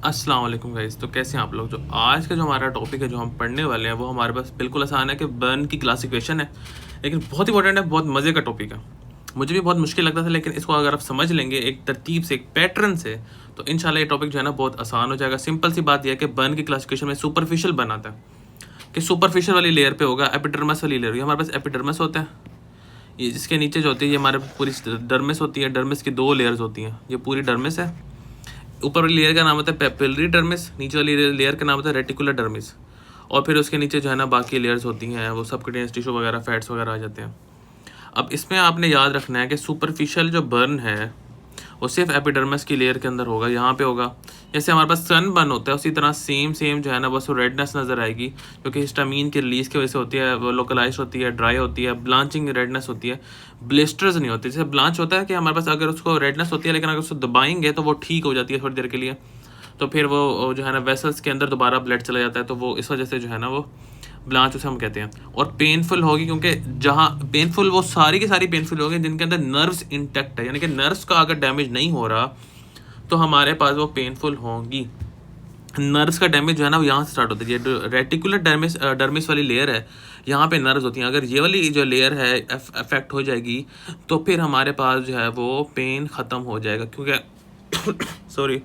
अस्सलाम वालेकुम गाइस। तो कैसे हैं आप लोग। जो आज का जो हमारा टॉपिक है जो हम पढ़ने वाले हैं वो हमारे पास बिल्कुल आसान है कि बर्न की क्लासिफिकेशन है, लेकिन बहुत इंपॉर्टेंट है, बहुत मज़े का टॉपिक है। मुझे भी बहुत मुश्किल लगता था, लेकिन इसको अगर आप समझ लेंगे एक तरतीब से, एक पैटर्न से, तो इंशाल्लाह ये टॉपिक जो है ना बहुत आसान हो जाएगा। सिंपल सी बात यह है कि बर्न की क्लासिफिकेशन में सुपरफिशियल बर्न आता है कि सुपरफिशियल वाली लेयर पे होगा एपिडर्मिस वाली लेयर। हमारे पास एपिडर्मिस होता है, ये जिसके नीचे जो होती है ये हमारे पूरी डर्मिस होती है। डर्मिस की दो लेयर्स होती हैं, ये पूरी डर्मिस है। ऊपर वाली लेयर का नाम होता है पेपिलरी डर्मिस, नीचे वाली लेयर का नाम होता है रेटिकुलर डर्मिस। और फिर उसके नीचे जो है ना बाकी लेयर्स होती हैं, वो सबक्यूटेनियस टिश्यू वगैरह, फैट्स वगैरह आ जाते हैं। अब इसमें आपने याद रखना है कि सुपरफिशियल जो बर्न है वो सिर्फ एपिडर्मिस की लेयर के अंदर होगा, यहाँ पे होगा। जैसे हमारे पास सन बर्न होता है उसी तरह सेम जो है ना बस वो रेडनेस नज़र आएगी, क्योंकि हिस्टामीन की रिलीज की वजह से होती है, वो लोकलाइज होती है, ड्राई होती है, ब्लांचिंग रेडनेस होती है, ब्लिस्टर्स नहीं होती। जैसे ब्लांच होता है कि हमारे पास अगर उसको रेडनेस होती है, लेकिन अगर उसको दबाएंगे तो वो ठीक हो जाती है थोड़ी देर के लिए, तो फिर वो जो है ना वेसल्स के अंदर दोबारा ब्लड चला जाता है, तो वो इस वजह से जो है ना वो ब्लांच उसे हम कहते हैं। और पेनफुल होगी, क्योंकि जहाँ पेनफुल वो सारी की सारी पेनफुल होगी जिनके अंदर नर्व्स इंटैक्ट है, यानी कि नर्व्स का अगर डैमेज नहीं हो रहा तो हमारे पास वो पेनफुल होंगी। नर्व्स का डैमेज जो है ना वो यहाँ से स्टार्ट होता है। ये रेटिकुलर डर्मिस वाली लेयर है, यहाँ पे नर्व्स होती हैं। अगर ये वाली जो लेयर है अफेक्ट हो जाएगी तो फिर हमारे पास जो है वो पेन ख़त्म हो जाएगा, क्योंकि सॉरी,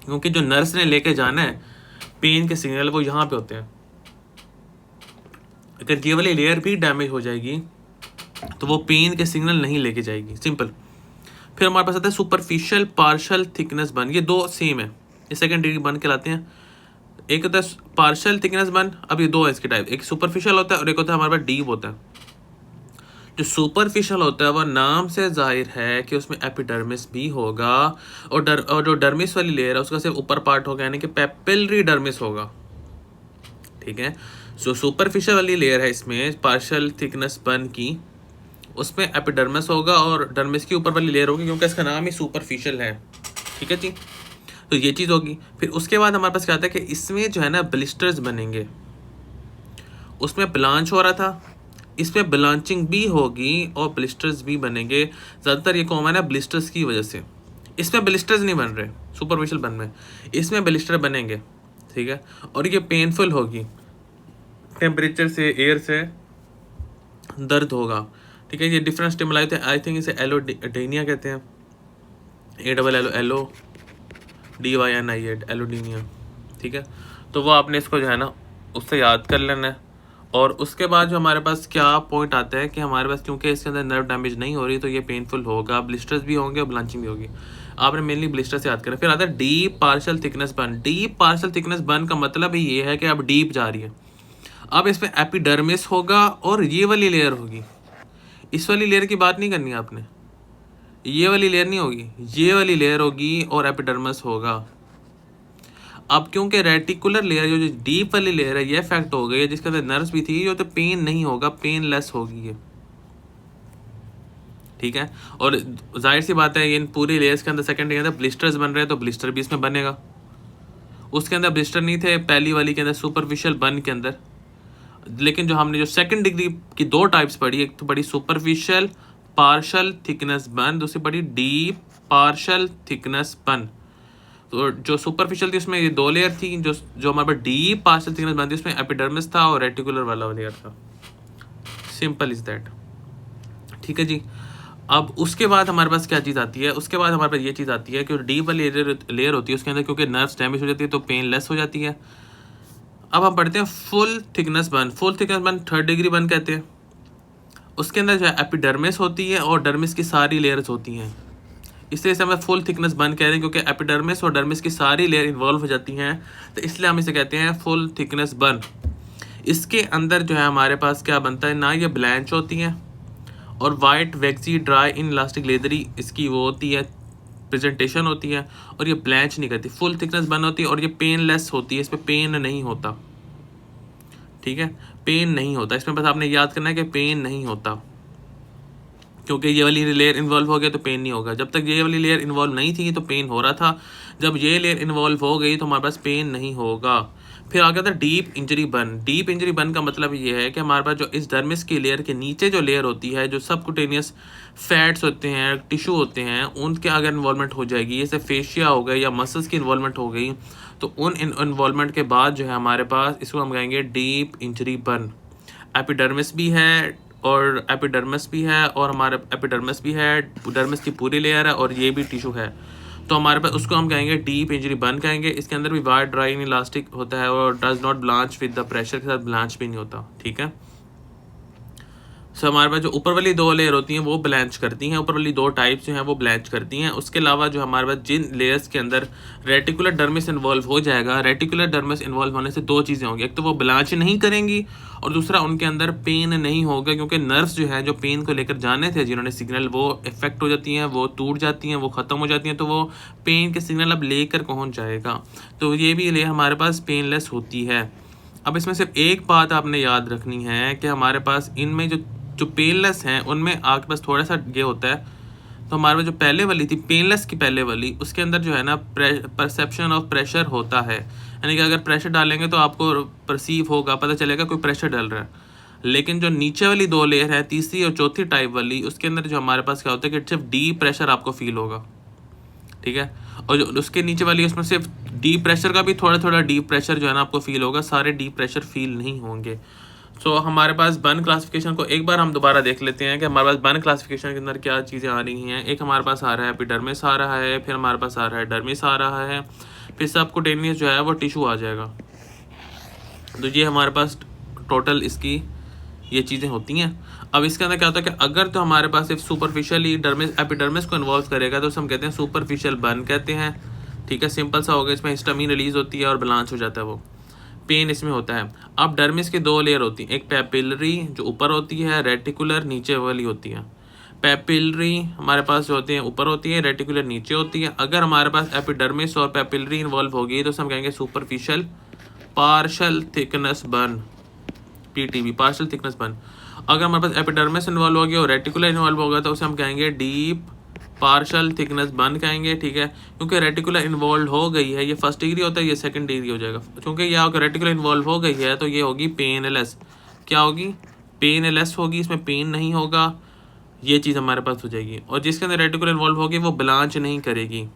क्योंकि जो नर्व्स ने लेके जाना है पेन के सिग्नल वो यहाँ पे होते हैं। अगर ये वाली लेयर भी डैमेज हो जाएगी तो वो पेन के सिग्नल नहीं लेके जाएगी, सिंपल। फिर हमारे पास आता है सुपरफिशियल पार्शियल थिकनेस बर्न। ये दो सेम है, ये सेकंड डिग्री बर्न कहलाते हैं। एक होता है पार्शियल थिकनेस बर्न, अब ये दो है इसके टाइप, एक सुपरफिशियल होता है और एक होता है हमारे पास डीप होता है। जो सुपरफिशियल होता है वह नाम से जाहिर है कि उसमें एपिडर्मिस भी होगा, और जो डर्मिस वाली लेयर है उसका सिर्फ ऊपर पार्ट होगा, यानी कि पेपिलरी डर्मिस होगा, ठीक है। जो सुपरफिशियल वाली लेयर है इसमें पार्शियल थिकनेस बर्न की, उसमें एपिडर्मिस होगा और डर्मिस की ऊपर वाली लेयर होगी, क्योंकि इसका नाम ही सुपरफिशियल है, ठीक है जी। तो ये चीज़ होगी। फिर उसके बाद हमारे पास क्या आता है कि इसमें जो है ना ब्लिस्टर्स बनेंगे। उसमें ब्लांच हो रहा था, इसमें ब्लांचिंग भी होगी और ब्लिस्टर्स भी बनेंगे। ज़्यादातर ये कॉमन है ब्लिस्टर्स की वजह से। इसमें ब्लिस्टर्स नहीं बन रहे सुपरफिशियल बर्न में, इसमें ब्लिस्टर बनेंगे, ठीक है। और ये पेनफुल होगी, टेम्परेचर से, एयर से दर्द होगा, ठीक है। ये डिफरेंट स्टिमुलाई थे, आई थिंक इसे एलोडीनिया कहते हैं, ALLO एलोडीनिया, ठीक है। तो वो आपने इसको जो है ना उससे याद कर लेना है। और उसके बाद जो हमारे पास क्या पॉइंट आता है कि हमारे पास क्योंकि इसके अंदर नर्व डैमेज नहीं हो रही तो ये पेनफुल होगा, ब्लिस्टर्स भी होंगे और ब्लांचिंग भी होगी। आपने मेनली ब्लिस्टर से याद करें। फिर आता है deep partial thickness burn. Deep partial thickness burn का मतलब ही ये है कि अब डीप जा रही है। अब इसमें एपिडर्मिस होगा और ये वाली लेयर होगी। इस वाली लेयर की बात नहीं करनी है आपने, ये वाली लेयर नहीं होगी, ये वाली लेयर होगी और एपिडर्मिस होगा। अब क्योंकि रेटिकुलर लेयर जो डीप वाली लेयर है ये इफेक्ट हो गई है, जिसके अंदर नर्व्स भी थी, जो तो पेन नहीं होगा, पेन लेस होगी ये, ठीक है। और जाहिर सी बात है इन पूरी लेयर्स के अंदर सेकंड के अंदर ब्लिस्टर्स बन रहे हैं, तो ब्लिस्टर भी इसमें बनेगा। उसके अंदर ब्लिस्टर नहीं थे पहली वाली के अंदर, सुपरफिशियल बर्न के अंदर। लेकिन जो हमने जो सेकंड डिग्री की दो टाइप्स पढ़ी, एक तो पढ़ी सुपरफिशियल पार्शियल थिकनेस बर्न, दूसरी पढ़ी डीप पार्शियल थिकनेस बर्न। तो जो सुपरफिशियल थी उसमें ये दो लेयर थी, जो हमारे पास डीप पार्शियल थिकनेस बर्न थी उसमें एपिडर्मिस था और रेटिकुलर वाला लेयर था। सिंपल इज दैट, ठीक है जी। अब उसके बाद हमारे पास क्या चीज़ आती है, उसके बाद हमारे पास ये चीज़ आती है कि डीप वाली लेयर होती है उसके अंदर, क्योंकि नर्व्स डैमेज हो जाती है तो पेन लेस हो जाती है। अब हम पढ़ते हैं full thickness burn. Full thickness burn third degree burn कहते हैं। उसके अंदर जो है एपिडर्मिस होती है और डर्मिस की सारी लेयर्स होती हैं, इसलिए इसे हमें फुल थिकनेस बर्न कह रहे हैं, क्योंकि एपिडर्मिस और डर्मिस की सारी लेयर इन्वॉल्व हो जाती हैं, तो इसलिए हम इसे कहते हैं फुल थिकनेस बर्न। इसके अंदर जो है हमारे पास क्या बनता है ना, ये ब्लैंच होती हैं और white vaccine dry in elastic leathery इसकी वो होती है, प्रेजेंटेशन होती है। और ये ब्लैंच नहीं करती, फुल थिकनेस बर्न होती है और ये पेन लेस होती है, इसमें पेन नहीं होता, ठीक है। पेन नहीं होता इसमें, बस आपने याद करना है कि पेन नहीं होता, क्योंकि ये वाली लेयर इन्वॉल्व हो गया तो पेन नहीं होगा। जब तक ये वाली लेयर इन्वॉल्व नहीं थी तो पेन हो रहा था, जब ये लेयर इन्वॉल्व हो गई तो हमारे पास पेन नहीं होगा। फिर आ गया था deep injury burn. Deep injury burn का मतलब ये है कि हमारे पास जो इस डर्मिस की लेयर के नीचे जो लेयर होती है, जो सबकुटेनियस फैट्स होते हैं, टिश्यू होते हैं, उनके अगर इन्वॉल्वमेंट हो जाएगी, जैसे फेशिया हो गई या मसल्स की इन्वॉल्वमेंट हो गई, तो उन इन्वॉल्वमेंट के बाद जो है हमारे पास, इसको हम कहेंगे डीप इंजरी बर्न। एपिडर्मिस भी है और एपिडर्मिस भी है और हमारे एपिडर्मिस भी है, डर्मिस की पूरी लेयर है और ये भी टिश्यू है, तो हमारे पास उसको हम कहेंगे डीप इंजरी बर्न कहेंगे। इसके अंदर भी वाइड ड्राई इलास्टिक होता है और does not blanch with the pressure, के साथ ब्लांच भी नहीं होता, ठीक है। सो हमारे पास जो ऊपर वाली 2 लेयर होती हैं वो ब्लैंच करती हैं, ऊपर वाली 2 टाइप्स जो हैं वो ब्लैंच करती हैं। उसके अलावा जो हमारे पास जिन लेयर्स के अंदर रेटिकुलर डर्मिस इन्वॉल्व हो जाएगा, रेटिकुलर डर्मिस इन्वॉल्व होने से 2 चीज़ें होंगी, एक तो वो ब्लांच नहीं करेंगी और दूसरा उनके अंदर पेन नहीं होगा, क्योंकि नर्व्स जो है जो पेन को लेकर जाने थे जिन्होंने सिग्नल, वो इफेक्ट हो जाती हैं, वो टूट जाती हैं, वो ख़त्म हो जाती हैं, तो वो पेन के सिग्नल अब लेकर कौन जाएगा, तो ये भी लेयर हमारे पास पेनलेस होती है। अब इसमें सिर्फ एक बात आपने याद रखनी है कि हमारे पास इनमें जो जो पेनलेस हैं उनमें आपके पास थोड़ा सा ये होता है, तो हमारे पास जो पहले वाली थी पेनलेस की पहले वाली, उसके अंदर जो है ना परसेप्शन ऑफ प्रेशर होता है, यानी कि अगर प्रेशर डालेंगे तो आपको परसीव होगा, पता चलेगा कोई प्रेशर डाल रहा है। लेकिन जो नीचे वाली 2 लेयर है, तीसरी और चौथी टाइप वाली, उसके अंदर जो हमारे पास क्या होता है कि सिर्फ डीप प्रेशर आपको फील होगा, ठीक है। और जो उसके नीचे वाली उसमें सिर्फ डीप प्रेशर का भी थोड़ा थोड़ा डीप प्रेशर जो है ना आपको फील होगा, सारे डीप प्रेशर फील नहीं होंगे। सो हमारे पास बर्न क्लासिफिकेशन को एक बार हम दोबारा देख लेते हैं कि हमारे पास बर्न क्लासिफिकेशन के अंदर क्या चीज़ें आ रही हैं। एक हमारे पास आ रहा है एपिडर्मिस आ रहा है, फिर हमारे पास आ रहा है डर्मिस आ रहा है, फिर सबकुटेनियस जो है वो टिश्यू आ जाएगा। तो ये हमारे पास टोटल इसकी ये चीज़ें होती हैं। अब इसके अंदर क्या होता है कि अगर तो हमारे पास सिर्फ सुपरफिशियली डर्मिस एपिडर्मिस को इन्वॉल्व करेगा तो हम कहते हैं सुपरफिशियल बर्न कहते हैं, ठीक है। सिंपल सा होगा, इसमें हिस्टामिन रिलीज होती है और ब्लांच हो जाता है, वो पेन इसमें होता है। अब डर्मिस की 2 लेयर होती हैं, एक पेपिलरी जो ऊपर होती है, रेटिकुलर नीचे वाली होती है। पेपिलरी हमारे पास जो होती है ऊपर होती है, रेटिकुलर नीचे होती है। अगर हमारे पास एपिडर्मिस और पेपिलरी इन्वॉल्व होगी तो हम कहेंगे superficial partial thickness burn, PTB, partial thickness burn. अगर हमारे पास एपिडर्मिस इन्वॉल्व होगी और रेटिकुलर इन्वॉल्व होगा तो उसे हम कहेंगे डीप पार्शल थिकनेस बर्न कहेंगे, ठीक है। क्योंकि रेटिकुलर इन्वॉल्व हो गई है, ये फर्स्ट डिग्री होता है, ये सेकंड डिग्री हो जाएगा। क्योंकि यह रेटिकुलर इन्वॉल्व हो गई है तो ये होगी पेनलेस। क्या होगी? पेनलेस होगी, इसमें पेन नहीं होगा, ये चीज़ हमारे पास हो जाएगी। और जिसके अंदर रेटिकुलर इन्वॉल्व होगी वो ब्लांच नहीं करेगी।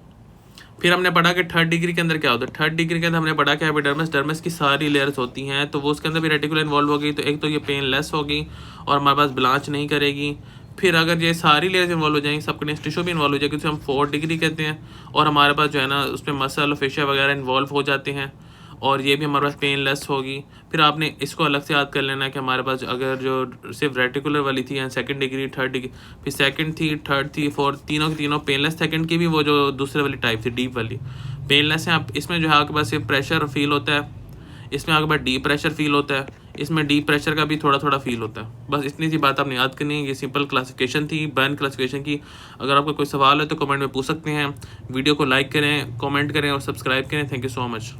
फिर हमने पढ़ा कि थर्ड डिग्री के अंदर क्या होता है। थर्ड डिग्री के अंदर हमने पढ़ा कि एपिडर्मिस डर्मिस की सारी लेयर्स होती हैं, तो वो उसके अंदर भी रेटिकुलर इन्वॉल्व होगी, तो एक तो ये पेनलेस होगी और हमारे पास ब्लांच नहीं करेगी। फिर अगर ये सारी लेयर्स इन्वॉल्व हो जाएंगी, सबकटेनियस टिश्यू भी इन्वॉल्व हो जाएगी, तो हम 4th डिग्री कहते हैं। और हमारे पास जो है ना उसमें मसल और फेशिया वगैरह इन्वॉल्व हो जाते हैं और ये भी हमारे पास पेनलेस होगी। फिर आपने इसको अलग से याद कर लेना है कि हमारे पास अगर जो सिर्फ रेटिकुलर वाली थी, या 2nd डिग्री, 3rd डिग्री, फिर 2nd थी, 3rd थी, 4th, तीनों की तीनों पेनलेस। 2nd की भी वो जो दूसरे वाली टाइप थी डीप वाली पेनलेस है। आप इसमें जो है आपके पास सिर्फ प्रेशर फील होता है, इसमें आपके पास डीप प्रेशर फील होता है, इसमें डीप प्रेशर का भी थोड़ा थोड़ा फील होता है। बस इतनी सी बात आपने याद करनी है। ये सिंपल क्लासिफिकेशन थी बर्न क्लासिफिकेशन की। अगर आपका कोई सवाल है तो कमेंट में पूछ सकते हैं। वीडियो को लाइक करें, कमेंट करें और सब्सक्राइब करें। Thank you so much.